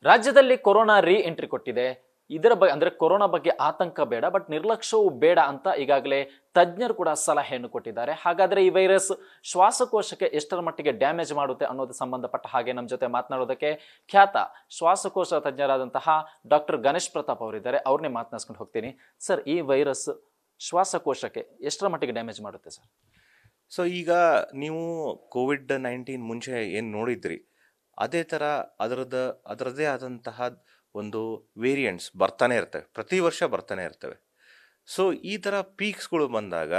ರಾಜ್ಯದಲ್ಲಿ ಕೊರೋನಾ ರೀ ಎಂಟ್ರಿ ಕೊಟ್ಟಿದೆ. ಇದರ ಬಗ್ಗೆ ಅಂದ್ರೆ ಕೊರೋನಾ ಬಗ್ಗೆ ಆತಂಕ ಬೇಡ, ಬಟ್ ನಿರ್ಲಕ್ಷ್ಯವೂ ಬೇಡ ಅಂತ ಈಗಾಗಲೇ ತಜ್ಞರು ಕೂಡ ಸಲಹೆಯನ್ನು ಕೊಟ್ಟಿದ್ದಾರೆ. ಹಾಗಾದ್ರೆ ಈ ವೈರಸ್ ಶ್ವಾಸಕೋಶಕ್ಕೆ ಎಷ್ಟರ ಮಟ್ಟಿಗೆ ಡ್ಯಾಮೇಜ್ ಮಾಡುತ್ತೆ ಅನ್ನೋದು ಸಂಬಂಧಪಟ್ಟ ಹಾಗೆ ನಮ್ಮ ಜೊತೆ ಮಾತನಾಡೋದಕ್ಕೆ ಖ್ಯಾತ ಶ್ವಾಸಕೋಶ ತಜ್ಞರಾದಂತಹ ಡಾಕ್ಟರ್ ಗಣೇಶ್ ಪ್ರತಾಪ್ ಅವರಿದ್ದಾರೆ. ಅವ್ರನ್ನೇ ಮಾತನಾಡ್ಸ್ಕೊಂಡು ಹೋಗ್ತೀನಿ. ಸರ್, ಈ ವೈರಸ್ ಶ್ವಾಸಕೋಶಕ್ಕೆ ಎಷ್ಟರ ಮಟ್ಟಿಗೆ ಡ್ಯಾಮೇಜ್ ಮಾಡುತ್ತೆ ಸರ್? ಸೊ ಈಗ ನೀವು ಕೋವಿಡ್-19 ಮುಂಚೆ ಏನು ನೋಡಿದ್ರಿ, ಅದೇ ಥರ ಅದರದ್ದೇ ಆದಂತಹ ಒಂದು ವೇರಿಯಂಟ್ಸ್ ಬರ್ತಾನೆ ಇರ್ತವೆ, ಪ್ರತಿ ವರ್ಷ ಬರ್ತಾನೆ ಇರ್ತವೆ. ಸೊ ಈ ಥರ ಪೀಕ್ಸ್ಗಳು ಬಂದಾಗ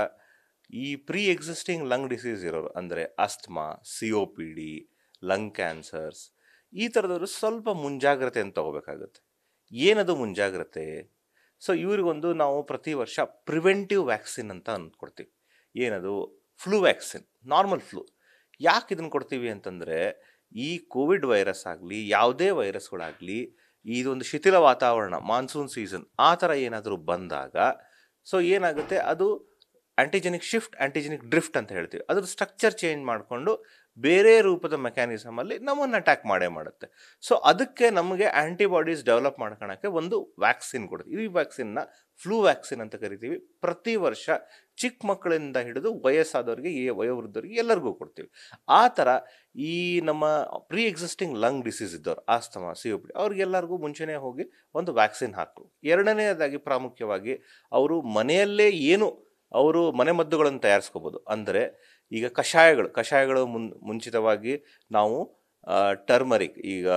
ಈ ಪ್ರೀ ಎಕ್ಸಿಸ್ಟಿಂಗ್ ಲಂಗ್ ಡಿಸೀಸ್ ಇರೋರು, ಅಂದರೆ ಅಸ್ತಮಾ, COPD, ಲಂಗ್ ಕ್ಯಾನ್ಸರ್ಸ್, ಈ ಥರದವರು ಸ್ವಲ್ಪ ಮುಂಜಾಗ್ರತೆಯನ್ನು ತಗೋಬೇಕಾಗುತ್ತೆ. ಏನದು ಮುಂಜಾಗ್ರತೆ? ಸೊ ಇವ್ರಿಗೊಂದು ನಾವು ಪ್ರತಿ ವರ್ಷ ಪ್ರಿವೆಂಟಿವ್ ವ್ಯಾಕ್ಸಿನ್ ಅಂತ ಅಂದ್ಕೊಡ್ತೀವಿ. ಏನದು? Flu vaccine, normal flu. ಯಾಕೆ ಇದನ್ನು ಕೊಡ್ತೀವಿ ಅಂತಂದರೆ, ಈ ಕೋವಿಡ್ ವೈರಸ್ ಆಗಲಿ ಯಾವುದೇ ವೈರಸ್ಗಳಾಗಲಿ, ಇದೊಂದು ಶಿಥಿಲ ವಾತಾವರಣ, ಮಾನ್ಸೂನ್ ಸೀಸನ್ ಆ ಥರ ಏನಾದರೂ ಬಂದಾಗ ಸೊ ಏನಾಗುತ್ತೆ, ಅದು ಆಂಟಿಜೆನಿಕ್ ಶಿಫ್ಟ್, ಆಂಟಿಜೆನಿಕ್ ಡ್ರಿಫ್ಟ್ ಅಂತ ಹೇಳ್ತೀವಿ. ಅದ್ರ ಸ್ಟ್ರಕ್ಚರ್ ಚೇಂಜ್ ಮಾಡಿಕೊಂಡು ಬೇರೆ ರೂಪದ ಮೆಕ್ಯಾನಿಸಮಲ್ಲಿ ನಮ್ಮನ್ನು ಅಟ್ಯಾಕ್ ಮಾಡೇ ಮಾಡುತ್ತೆ. ಸೊ ಅದಕ್ಕೆ ನಮಗೆ ಆ್ಯಂಟಿಬಾಡೀಸ್ ಡೆವಲಪ್ ಮಾಡ್ಕೊಳಕ್ಕೆ ಒಂದು ವ್ಯಾಕ್ಸಿನ್ ಕೊಡ್ತೀವಿ. ಈ ವ್ಯಾಕ್ಸಿನ್ನ ಫ್ಲೂ ವ್ಯಾಕ್ಸಿನ್ ಅಂತ ಕರಿತೀವಿ. ಪ್ರತಿ ವರ್ಷ ಚಿಕ್ಕ ಮಕ್ಕಳಿಂದ ಹಿಡಿದು ವಯಸ್ಸಾದವ್ರಿಗೆ, ವಯೋವೃದ್ಧರಿಗೆ ಎಲ್ಲರಿಗೂ ಕೊಡ್ತೀವಿ. ಆ ಥರ ಈ ನಮ್ಮ ಪ್ರೀ ಎಕ್ಸಿಸ್ಟಿಂಗ್ ಲಂಗ್ ಡಿಸೀಸ್ ಇದ್ದವ್ರು, ಆಸ್ತಮಾ, COPD, ಅವ್ರಿಗೆಲ್ಲರಿಗೂ ಮುಂಚೆನೇ ಹೋಗಿ ಒಂದು ವ್ಯಾಕ್ಸಿನ್ ಹಾಕು. ಎರಡನೇದಾಗಿ ಪ್ರಾಮುಖ್ಯವಾಗಿ ಅವರು ಮನೆಯಲ್ಲೇ ಅವರು ಮನೆಮದ್ದುಗಳನ್ನು ತಯಾರಿಸ್ಕೋಬೋದು. ಅಂದರೆ ಈಗ ಕಷಾಯಗಳು ಮುಂಚಿತವಾಗಿ ನಾವು ಟರ್ಮರಿಕ್, ಈಗ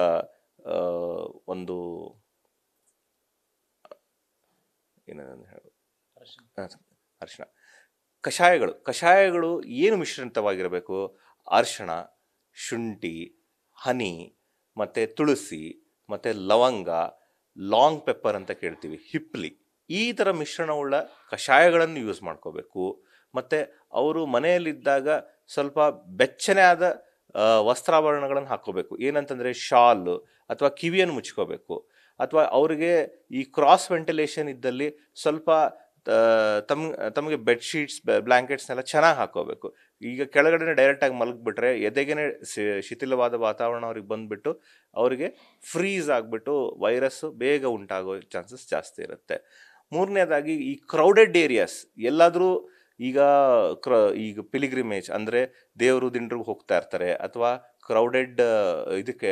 ಒಂದು ಏನೇನು ಹೇಳೋದು, ಅರಿಶಿಣ, ಕಷಾಯಗಳು ಏನು ಮಿಶ್ರಿತವಾಗಿರಬೇಕು? ಅರಿಶಿಣ, ಶುಂಠಿ, ಹನಿ, ಮತ್ತು ತುಳಸಿ, ಮತ್ತು ಲವಂಗ, ಲಾಂಗ್ ಪೆಪ್ಪರ್ ಅಂತ ಕೇಳ್ತೀವಿ, ಹಿಪ್ಲಿ, ಈ ಥರ ಮಿಶ್ರಣವುಳ್ಳ ಕಷಾಯಗಳನ್ನು ಯೂಸ್ ಮಾಡ್ಕೋಬೇಕು. ಮತ್ತು ಅವರು ಮನೆಯಲ್ಲಿದ್ದಾಗ ಸ್ವಲ್ಪ ಬೆಚ್ಚನೆ ಆದ ವಸ್ತ್ರಾಭರಣಗಳನ್ನು ಹಾಕ್ಕೋಬೇಕು. ಏನಂತಂದರೆ ಶಾಲು ಅಥವಾ ಕಿವಿಯನ್ನು ಮುಚ್ಕೋಬೇಕು. ಅಥವಾ ಅವರಿಗೆ ಈ ಕ್ರಾಸ್ ವೆಂಟಿಲೇಷನ್ ಇದ್ದಲ್ಲಿ ಸ್ವಲ್ಪ ತಮಗೆ ಬೆಡ್ಶೀಟ್ಸ್, ಬ್ಲ್ಯಾಂಕೆಟ್ಸ್ನೆಲ್ಲ ಚೆನ್ನಾಗಿ ಹಾಕೋಬೇಕು. ಈಗ ಕೆಳಗಡೆ ಡೈರೆಕ್ಟಾಗಿ ಮಲಗಿಬಿಟ್ರೆ ಎದೆಗೇನೆ ಶಿಥಿಲವಾದ ವಾತಾವರಣ ಅವ್ರಿಗೆ ಬಂದುಬಿಟ್ಟು ಅವರಿಗೆ ಫ್ರೀಸ್ ಆಗಿಬಿಟ್ಟು ವೈರಸ್ಸು ಬೇಗ ಉಂಟಾಗೋ ಚಾನ್ಸಸ್ ಜಾಸ್ತಿ ಇರುತ್ತೆ. ಮೂರನೇದಾಗಿ ಈ ಕ್ರೌಡೆಡ್ ಏರಿಯಾಸ್, ಎಲ್ಲಾದರೂ ಈಗ ಪಿಲಿಗ್ರಿಮೇಜ್ ಅಂದರೆ ದೇವರು ದಿಂಡ್ರಿಗೆ ಹೋಗ್ತಾ ಇರ್ತಾರೆ, ಅಥವಾ ಕ್ರೌಡೆಡ್ ಇದಕ್ಕೆ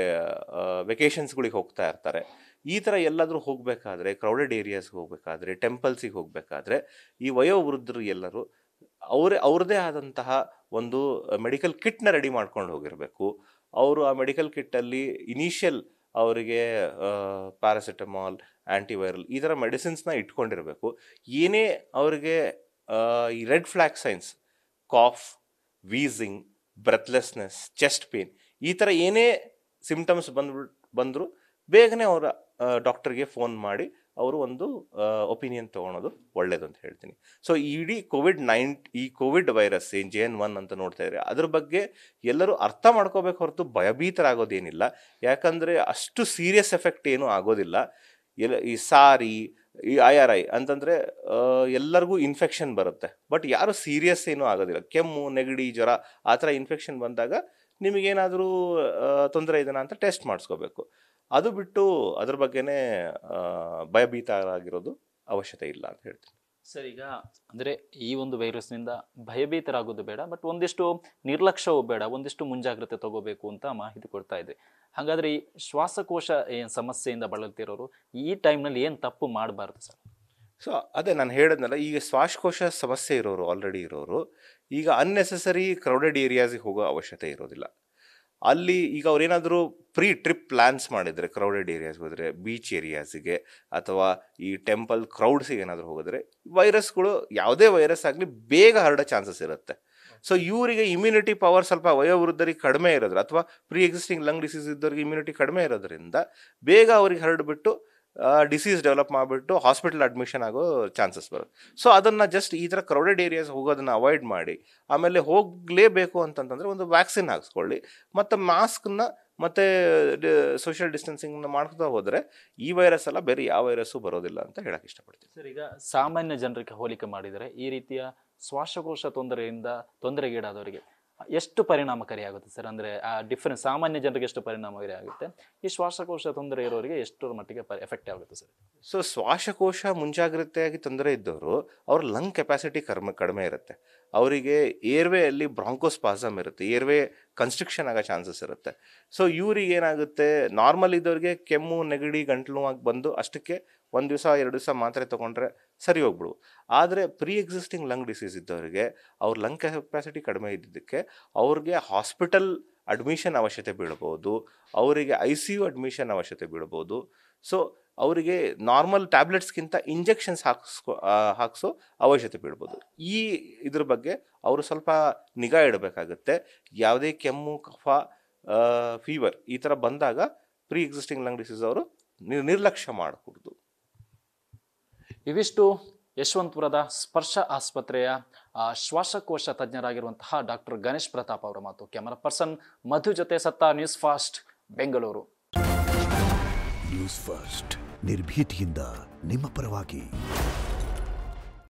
ವೆಕೇಷನ್ಸ್ಗಳಿಗೆ ಹೋಗ್ತಾ ಇರ್ತಾರೆ. ಈ ಥರ ಎಲ್ಲಾದರೂ ಹೋಗಬೇಕಾದ್ರೆ, ಕ್ರೌಡೆಡ್ ಏರಿಯಾಸ್ಗೆ ಹೋಗಬೇಕಾದ್ರೆ, ಟೆಂಪಲ್ಸಿಗೆ ಹೋಗಬೇಕಾದ್ರೆ, ಈ ವಯೋವೃದ್ಧರು ಎಲ್ಲರೂ ಅವ್ರದ್ದೇ ಆದಂತಹ ಒಂದು ಮೆಡಿಕಲ್ ಕಿಟ್ನ ರೆಡಿ ಮಾಡ್ಕೊಂಡು ಹೋಗಿರಬೇಕು. ಅವರು ಆ ಮೆಡಿಕಲ್ ಕಿಟ್ಟಲ್ಲಿ ಇನಿಷಿಯಲ್ ಅವರಿಗೆ ಪ್ಯಾರಾಸಿಟಮಾಲ್, ಆ್ಯಂಟಿವೈರಲ್ ಈ ಥರ ಮೆಡಿಸಿನ್ಸ್ನ ಇಟ್ಕೊಂಡಿರಬೇಕು. ಏನೇ ಅವರಿಗೆ ಈ red flag signs, cough, wheezing, breathlessness, chest pain, ಈ ಥರ ಏನೇ ಸಿಮ್ಟಮ್ಸ್ ಬಂದರೂ ಬೇಗನೆ ಅವರ ಡಾಕ್ಟರ್ಗೆ ಫೋನ್ ಮಾಡಿ ಅವರು ಒಂದು ಒಪಿನಿಯನ್ ತೊಗೊಳೋದು ಒಳ್ಳೇದು ಅಂತ ಹೇಳ್ತೀನಿ. ಸೊ ಇಡೀ ಕೋವಿಡ್ ವೈರಸ್ ಏನು JN1 ಅಂತ ನೋಡ್ತಾ ಇದ್ದಾರೆ, ಅದ್ರ ಬಗ್ಗೆ ಎಲ್ಲರೂ ಅರ್ಥ ಮಾಡ್ಕೋಬೇಕು ಹೊರತು ಭಯಭೀತರಾಗೋದೇನಿಲ್ಲ. ಯಾಕಂದರೆ ಅಷ್ಟು ಸೀರಿಯಸ್ ಎಫೆಕ್ಟ್ ಏನೂ ಆಗೋದಿಲ್ಲ. ಈ ಸಾರಿ, ಈ IRI ಅಂತಂದರೆ ಎಲ್ಲರಿಗೂ ಇನ್ಫೆಕ್ಷನ್ ಬರುತ್ತೆ, ಬಟ್ ಯಾರು ಸೀರಿಯಸ್ ಏನೂ ಆಗೋದಿಲ್ಲ. ಕೆಮ್ಮು, ನೆಗಡಿ, ಜ್ವರ ಆ ಥರ ಇನ್ಫೆಕ್ಷನ್ ಬಂದಾಗ ನಿಮಗೇನಾದರೂ ತೊಂದರೆ ಇದೆನಾ ಅಂತ ಟೆಸ್ಟ್ ಮಾಡಿಸ್ಕೋಬೇಕು. ಅದು ಬಿಟ್ಟು ಅದ್ರ ಬಗ್ಗೆನೇ ಭಯಭೀತರಾಗಿರೋದು ಅವಶ್ಯಕತೆ ಇಲ್ಲ ಅಂತ ಹೇಳ್ತೀನಿ. ಸರ್, ಈಗ ಅಂದರೆ ಈ ಒಂದು ವೈರಸ್ನಿಂದ ಭಯಭೀತರಾಗೋದು ಬೇಡ, ಬಟ್ ಒಂದಿಷ್ಟು ನಿರ್ಲಕ್ಷ್ಯವೂ ಬೇಡ, ಒಂದಿಷ್ಟು ಮುಂಜಾಗ್ರತೆ ತಗೋಬೇಕು ಅಂತ ಮಾಹಿತಿ ಕೊಡ್ತಾ ಇದ್ವಿ. ಹಾಗಾದರೆ ಈ ಶ್ವಾಸಕೋಶ ಏನು ಸಮಸ್ಯೆಯಿಂದ ಬಳಲ್ತಿರೋರು ಈ ಟೈಮ್ನಲ್ಲಿ ಏನು ತಪ್ಪು ಮಾಡಬಾರ್ದು ಸರ್? ಸೊ ಅದೇ ನಾನು ಹೇಳಿದ್ನಲ್ಲ, ಈಗ ಶ್ವಾಸಕೋಶ ಸಮಸ್ಯೆ ಆಲ್ರೆಡಿ ಇರೋರು ಈಗ ಅನ್ನೆಸೆಸರಿ ಕ್ರೌಡೆಡ್ ಏರಿಯಾಸಿಗೆ ಹೋಗೋ ಅವಶ್ಯಕತೆ ಇರೋದಿಲ್ಲ. ಅಲ್ಲಿ ಈಗ ಅವ್ರೇನಾದರೂ ಪ್ರೀ ಟ್ರಿಪ್ ಪ್ಲ್ಯಾನ್ಸ್ ಮಾಡಿದರೆ, ಕ್ರೌಡೆಡ್ ಏರಿಯಾಸ್ಗೆ ಹೋದರೆ, ಬೀಚ್ ಏರಿಯಾಸಿಗೆ ಅಥವಾ ಈ ಟೆಂಪಲ್ ಕ್ರೌಡ್ಸಿಗೆ ಏನಾದರೂ ಹೋಗಿದ್ರೆ, ವೈರಸ್ಗಳು ಯಾವುದೇ ವೈರಸ್ ಆಗಲಿ ಬೇಗ ಹರಡೋ ಚಾನ್ಸಸ್ ಇರುತ್ತೆ. ಸೊ ಇವರಿಗೆ ಇಮ್ಯುನಿಟಿ ಪವರ್ ಸ್ವಲ್ಪ ವಯೋವೃದ್ಧರಿಗೆ ಕಡಿಮೆ ಇರೋದ್ರ, ಅಥವಾ ಪ್ರೀ ಎಕ್ಸಿಸ್ಟಿಂಗ್ ಲಂಗ್ ಡಿಸೀಸ್ ಇದ್ದವ್ರಿಗೆ ಇಮ್ಯುನಿಟಿ ಕಡಿಮೆ ಇರೋದ್ರಿಂದ ಬೇಗ ಅವ್ರಿಗೆ ಹರಡ್ಬಿಟ್ಟು ಡಿಸೀಸ್ ಡೆವಲಪ್ ಮಾಡಿಬಿಟ್ಟು ಹಾಸ್ಪಿಟಲ್ ಅಡ್ಮಿಷನ್ ಆಗೋ ಚಾನ್ಸಸ್ ಬರುತ್ತೆ. ಸೊ ಅದನ್ನು ಜಸ್ಟ್ ಈ ಥರ ಕ್ರೌಡೆಡ್ ಏರಿಯಾಸ್ ಹೋಗೋದನ್ನು ಅವಾಯ್ಡ್ ಮಾಡಿ, ಆಮೇಲೆ ಹೋಗಲೇಬೇಕು ಅಂತಂತಂದರೆ ಒಂದು ವ್ಯಾಕ್ಸಿನ್ ಹಾಕ್ಸ್ಕೊಳ್ಳಿ, ಮತ್ತು ಮಾಸ್ಕನ್ನ ಮತ್ತು ಸೋಷಿಯಲ್ ಡಿಸ್ಟೆನ್ಸಿಂಗ್ನ ಮಾಡ್ತಾ ಹೋದರೆ ಈ ವೈರಸ್ ಎಲ್ಲ ಬೇರೆ ಯಾವ ವೈರಸ್ಸು ಬರೋದಿಲ್ಲ ಅಂತ ಹೇಳಕ್ಕೆ ಇಷ್ಟಪಡ್ತೀನಿ. ಸರ್, ಈಗ ಸಾಮಾನ್ಯ ಜನರಿಗೆ ಹೋಲಿಕೆ ಮಾಡಿದರೆ ಈ ರೀತಿಯ ಶ್ವಾಸಕೋಶ ತೊಂದರೆಗೀಡಾದವರಿಗೆ ಎಷ್ಟು ಪರಿಣಾಮಕಾರಿ ಆಗುತ್ತೆ ಸರ್? ಅಂದರೆ ಆ ಡಿಫರೆನ್ಸ್ ಸಾಮಾನ್ಯ ಜನರಿಗೆ ಎಷ್ಟು ಪರಿಣಾಮಕಾರಿ ಆಗುತ್ತೆ, ಈ ಶ್ವಾಸಕೋಶ ತೊಂದರೆ ಇರೋರಿಗೆ ಎಷ್ಟರ ಮಟ್ಟಿಗೆ ಎಫೆಕ್ಟ್ ಆಗುತ್ತೆ ಸರ್? ಸೊ ಶ್ವಾಸಕೋಶ ಮುಂಜಾಗ್ರತೆಯಾಗಿ ತೊಂದರೆ ಇದ್ದವರು ಅವ್ರ ಲಂಗ್ ಕೆಪಾಸಿಟಿ ಕಡಿಮೆ ಇರುತ್ತೆ, ಅವರಿಗೆ ಏರ್ವೇಯಲ್ಲಿ ಬ್ರಾಂಕೋಸ್ಪಾಸಮ್ ಇರುತ್ತೆ, ಏರ್ವೇ ಕನ್ಸ್ಟ್ರಿಕ್ಷನ್ ಆಗೋ ಚಾನ್ಸಸ್ ಇರುತ್ತೆ. ಸೊ ಇವ್ರಿಗೆ ಏನಾಗುತ್ತೆ, ನಾರ್ಮಲ್ ಇದ್ದವ್ರಿಗೆ ಕೆಮ್ಮು ನೆಗಡಿ ಗಂಟ್ಲು ಆಗಿ ಬಂದು ಅಷ್ಟಕ್ಕೆ 1 ದಿವಸ 2 ದಿವಸ ಮಾತ್ರೆ ತೊಗೊಂಡ್ರೆ ಸರಿ ಹೋಗ್ಬಿಡು. ಆದರೆ ಪ್ರೀ ಎಕ್ಸಿಸ್ಟಿಂಗ್ ಲಂಗ್ ಡಿಸೀಸ್ ಇದ್ದವರಿಗೆ ಅವ್ರ ಲಂಗ್ ಕೆಪಾಸಿಟಿ ಕಡಿಮೆ ಇದ್ದಿದ್ದಕ್ಕೆ ಅವ್ರಿಗೆ ಹಾಸ್ಪಿಟಲ್ ಅಡ್ಮಿಷನ್ ಅವಶ್ಯಕತೆ ಬೀಳ್ಬೋದು, ಅವರಿಗೆ ICU ಅಡ್ಮಿಷನ್ ಅವಶ್ಯಕತೆ ಬೀಳ್ಬೋದು. ಸೊ ಅವರಿಗೆ ನಾರ್ಮಲ್ ಟ್ಯಾಬ್ಲೆಟ್ಸ್ಗಿಂತ ಇಂಜೆಕ್ಷನ್ಸ್ ಹಾಕ್ಸೋ ಅವಶ್ಯಕತೆ ಬೀಳ್ಬೋದು. ಇದ್ರ ಬಗ್ಗೆ ಅವರು ಸ್ವಲ್ಪ ನಿಗಾ ಇಡಬೇಕಾಗುತ್ತೆ. ಯಾವುದೇ ಕೆಮ್ಮು ಕಫ ಫೀವರ್ ಈ ಥರ ಬಂದಾಗ ಪ್ರೀ ಎಕ್ಸಿಸ್ಟಿಂಗ್ ಲಂಗ್ ಡಿಸೀಸ್ ಅವರು ನಿರ್ಲಕ್ಷ್ಯ ಮಾಡಕೂಡ್ದು. ಇವಿಷ್ಟು ಯಶವಂತಪುರದ ಸ್ಪರ್ಶ ಆಸ್ಪತ್ರೆಯ ಶ್ವಾಸಕೋಶ ತಜ್ಞರಾಗಿರುವಂತಹ ಡಾಕ್ಟರ್ ಗಣೇಶ್ ಪ್ರತಾಪ್ ಅವರ ಮಾತು. ಕ್ಯಾಮರಾ ಪರ್ಸನ್ ಮಧು ಜೊತೆ ಸತ್ತ, news fast Bengaluru. News first ನಿರ್ಭೀತಿಯಿಂದ ನಿಮ್ಮ ಪರವಾಗಿ.